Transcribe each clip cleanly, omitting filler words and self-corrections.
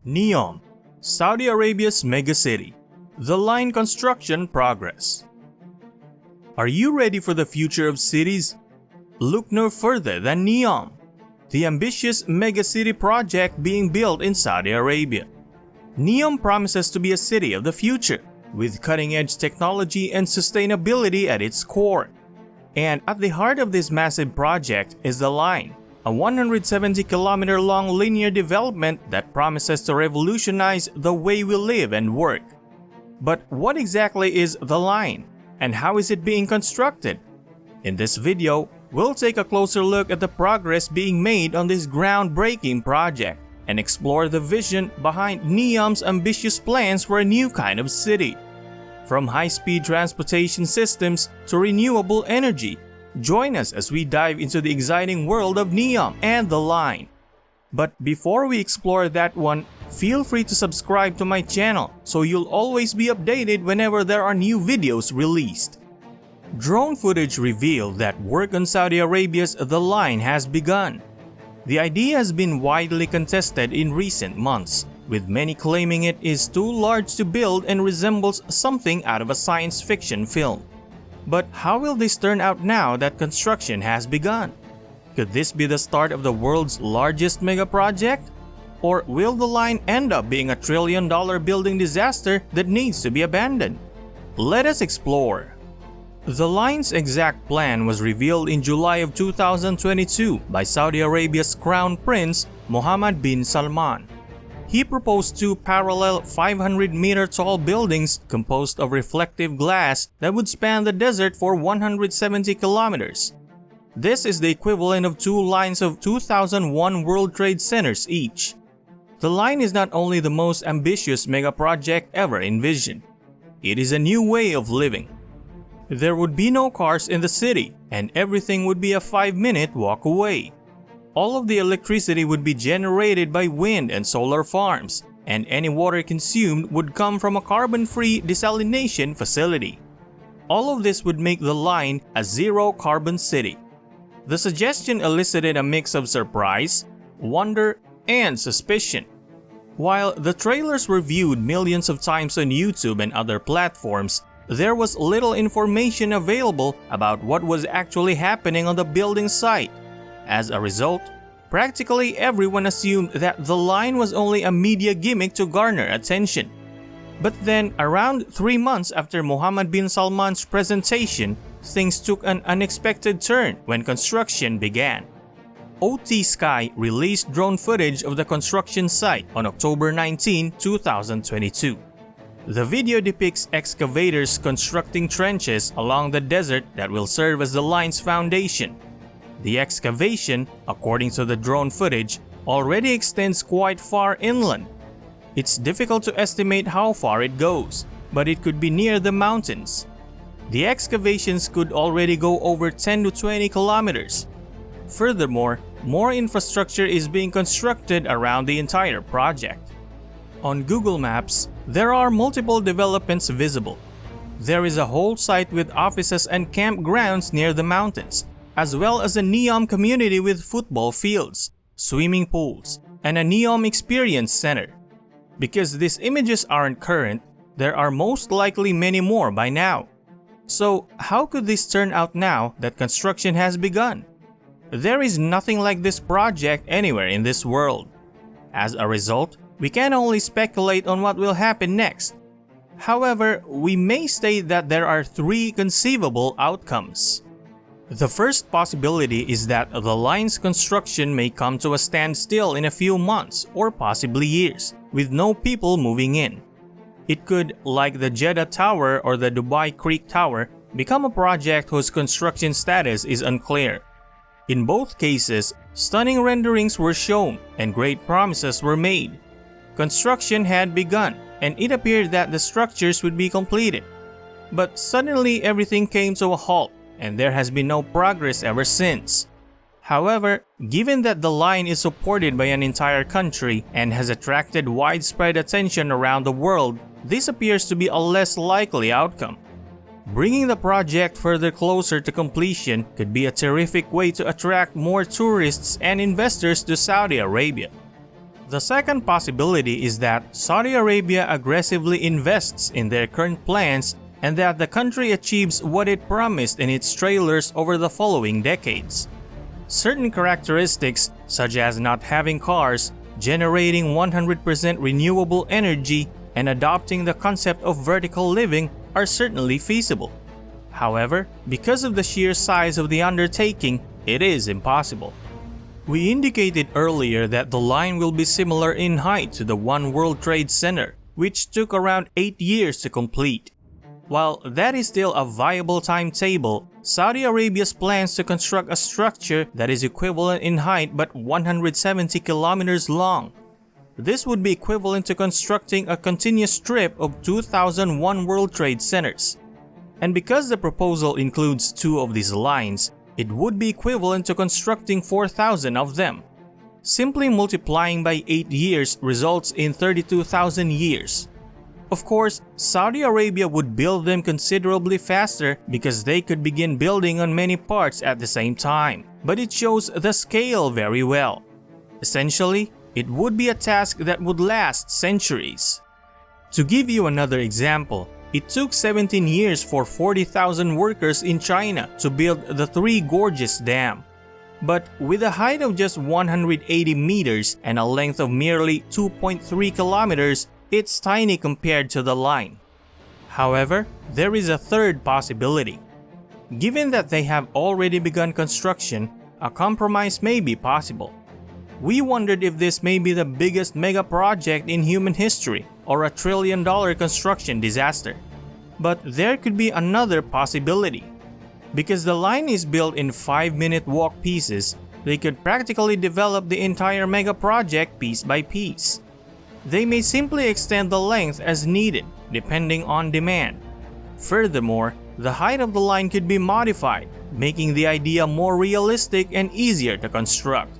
Neom, Saudi Arabia's megacity. The line construction progress. Are you ready for the future of cities? Look no further than Neom, the ambitious megacity project being built in Saudi Arabia. Neom promises to be a city of the future, with cutting-edge technology and sustainability at its core. And at the heart of this massive project is the line, a 170-kilometer-long linear development that promises to revolutionize the way we live and work. But what exactly is the line, and how is it being constructed? In this video, we'll take a closer look at the progress being made on this groundbreaking project and explore the vision behind Neom's ambitious plans for a new kind of city. From high-speed transportation systems to renewable energy, join us as we dive into the exciting world of Neom and the line. But before we explore that one, feel free to subscribe to my channel so you'll always be updated whenever there are new videos released. Drone footage revealed that work on Saudi Arabia's The Line has begun. The idea has been widely contested in recent months, with many claiming it is too large to build and resembles something out of a science fiction film. But how will this turn out now that construction has begun? Could this be the start of the world's largest mega project? Or will the line end up being a trillion-dollar building disaster that needs to be abandoned? Let us explore. The line's exact plan was revealed in July of 2022 by Saudi Arabia's Crown Prince Mohammed bin Salman. He proposed two parallel 500-meter-tall buildings composed of reflective glass that would span the desert for 170 kilometers. This is the equivalent of two lines of 2001 World Trade Centers each. The line is not only the most ambitious mega-project ever envisioned, it is a new way of living. There would be no cars in the city, and everything would be a 5-minute walk away. All of the electricity would be generated by wind and solar farms, and any water consumed would come from a carbon-free desalination facility. All of this would make the line a zero-carbon city. The suggestion elicited a mix of surprise, wonder, and suspicion. While the trailers were viewed millions of times on YouTube and other platforms, there was little information available about what was actually happening on the building site. As a result, practically everyone assumed that the line was only a media gimmick to garner attention. But then, around 3 months after Mohammed bin Salman's presentation, things took an unexpected turn when construction began. OT Sky released drone footage of the construction site on October 19, 2022. The video depicts excavators constructing trenches along the desert that will serve as the line's foundation. The excavation, according to the drone footage, already extends quite far inland. It's difficult to estimate how far it goes, but it could be near the mountains. The excavations could already go over 10 to 20 kilometers. Furthermore, more infrastructure is being constructed around the entire project. On Google Maps, there are multiple developments visible. There is a whole site with offices and campgrounds near the mountains, as well as a Neom community with football fields, swimming pools, and a Neom Experience Center. Because these images aren't current, there are most likely many more by now. So, how could this turn out now that construction has begun? There is nothing like this project anywhere in this world. As a result, we can only speculate on what will happen next. However, we may state that there are 3 conceivable outcomes. The first possibility is that the line's construction may come to a standstill in a few months or possibly years, with no people moving in. It could, like the Jeddah Tower or the Dubai Creek Tower, become a project whose construction status is unclear. In both cases, stunning renderings were shown and great promises were made. Construction had begun, and it appeared that the structures would be completed. But suddenly everything came to a halt, and there has been no progress ever since. However, given that the line is supported by an entire country and has attracted widespread attention around the world, this appears to be a less likely outcome. Bringing the project further closer to completion could be a terrific way to attract more tourists and investors to Saudi Arabia. The second possibility is that Saudi Arabia aggressively invests in their current plans and that the country achieves what it promised in its trailers over the following decades. Certain characteristics, such as not having cars, generating 100% renewable energy, and adopting the concept of vertical living, are certainly feasible. However, because of the sheer size of the undertaking, it is impossible. We indicated earlier that the line will be similar in height to the One World Trade Center, which took around 8 years to complete. While that is still a viable timetable, Saudi Arabia's plans to construct a structure that is equivalent in height but 170 kilometers long. This would be equivalent to constructing a continuous strip of 2,000 One World Trade Centers. And because the proposal includes 2 of these lines, it would be equivalent to constructing 4,000 of them. Simply multiplying by 8 years results in 32,000 years. Of course, Saudi Arabia would build them considerably faster because they could begin building on many parts at the same time, but it shows the scale very well. Essentially, it would be a task that would last centuries. To give you another example, it took 17 years for 40,000 workers in China to build the Three Gorges Dam. But with a height of just 180 meters and a length of merely 2.3 kilometers, it's tiny compared to the line. However, there is a third possibility. Given that they have already begun construction, a compromise may be possible. We wondered if this may be the biggest mega project in human history or a $1 trillion construction disaster. But there could be another possibility. Because the line is built in 5-minute walk pieces, they could practically develop the entire mega project piece by piece. They may simply extend the length as needed, depending on demand. Furthermore, the height of the line could be modified, making the idea more realistic and easier to construct.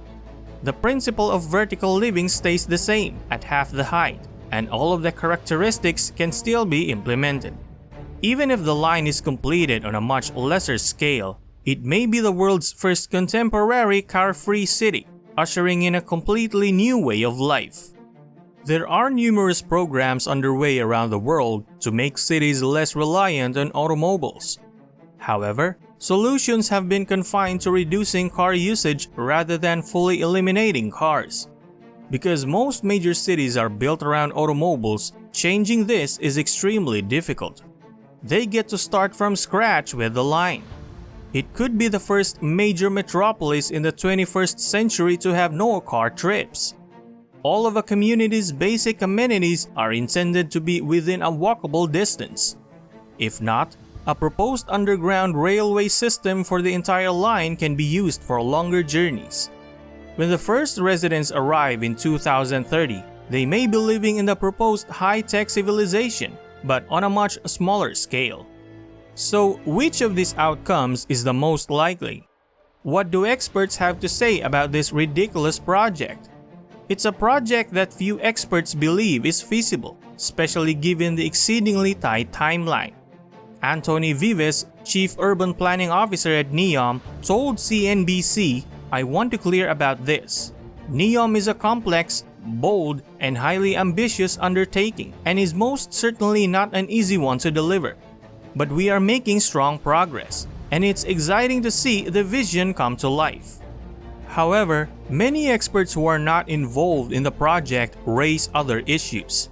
The principle of vertical living stays the same at half the height, and all of the characteristics can still be implemented. Even if the line is completed on a much lesser scale, it may be the world's first contemporary car-free city, ushering in a completely new way of life. There are numerous programs underway around the world to make cities less reliant on automobiles. However, solutions have been confined to reducing car usage rather than fully eliminating cars. Because most major cities are built around automobiles, changing this is extremely difficult. They get to start from scratch with the line. It could be the first major metropolis in the 21st century to have no car trips. All of a community's basic amenities are intended to be within a walkable distance. If not, a proposed underground railway system for the entire line can be used for longer journeys. When the first residents arrive in 2030, they may be living in the proposed high-tech civilization, but on a much smaller scale. So, which of these outcomes is the most likely? What do experts have to say about this ridiculous project? It's a project that few experts believe is feasible, especially given the exceedingly tight timeline. Anthony Vives, Chief Urban Planning Officer at Neom, told CNBC, "I want to clear about this. Neom is a complex, bold, and highly ambitious undertaking, and is most certainly not an easy one to deliver. But we are making strong progress, and it's exciting to see the vision come to life." However, many experts who are not involved in the project raise other issues.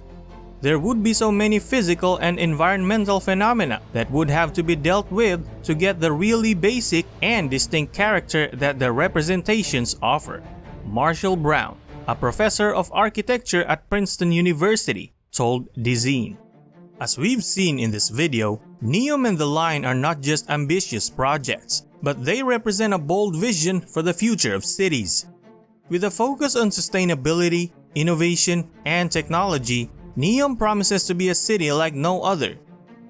There would be so many physical and environmental phenomena that would have to be dealt with to get the really basic and distinct character that the representations offer. Marshall Brown, a professor of architecture at Princeton University, told Dizine. As we've seen in this video, Neom and the line are not just ambitious projects, but they represent a bold vision for the future of cities. With a focus on sustainability, innovation, and technology, Neom promises to be a city like no other.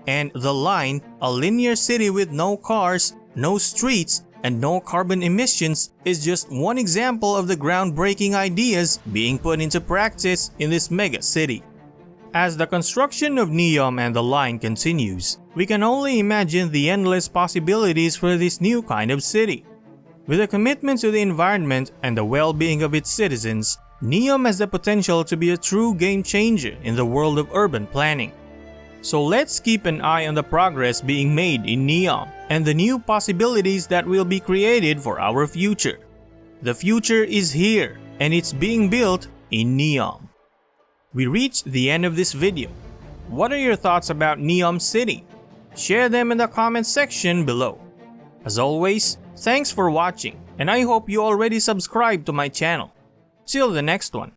And the line, a linear city with no cars, no streets, and no carbon emissions, is just one example of the groundbreaking ideas being put into practice in this mega city. As the construction of Neom and the line continues, we can only imagine the endless possibilities for this new kind of city. With a commitment to the environment and the well-being of its citizens, Neom has the potential to be a true game changer in the world of urban planning. So let's keep an eye on the progress being made in Neom and the new possibilities that will be created for our future. The future is here and it's being built in Neom. We reached the end of this video. What are your thoughts about Neom City? Share them in the comment section below. As always, thanks for watching and I hope you already subscribed to my channel. Till the next one.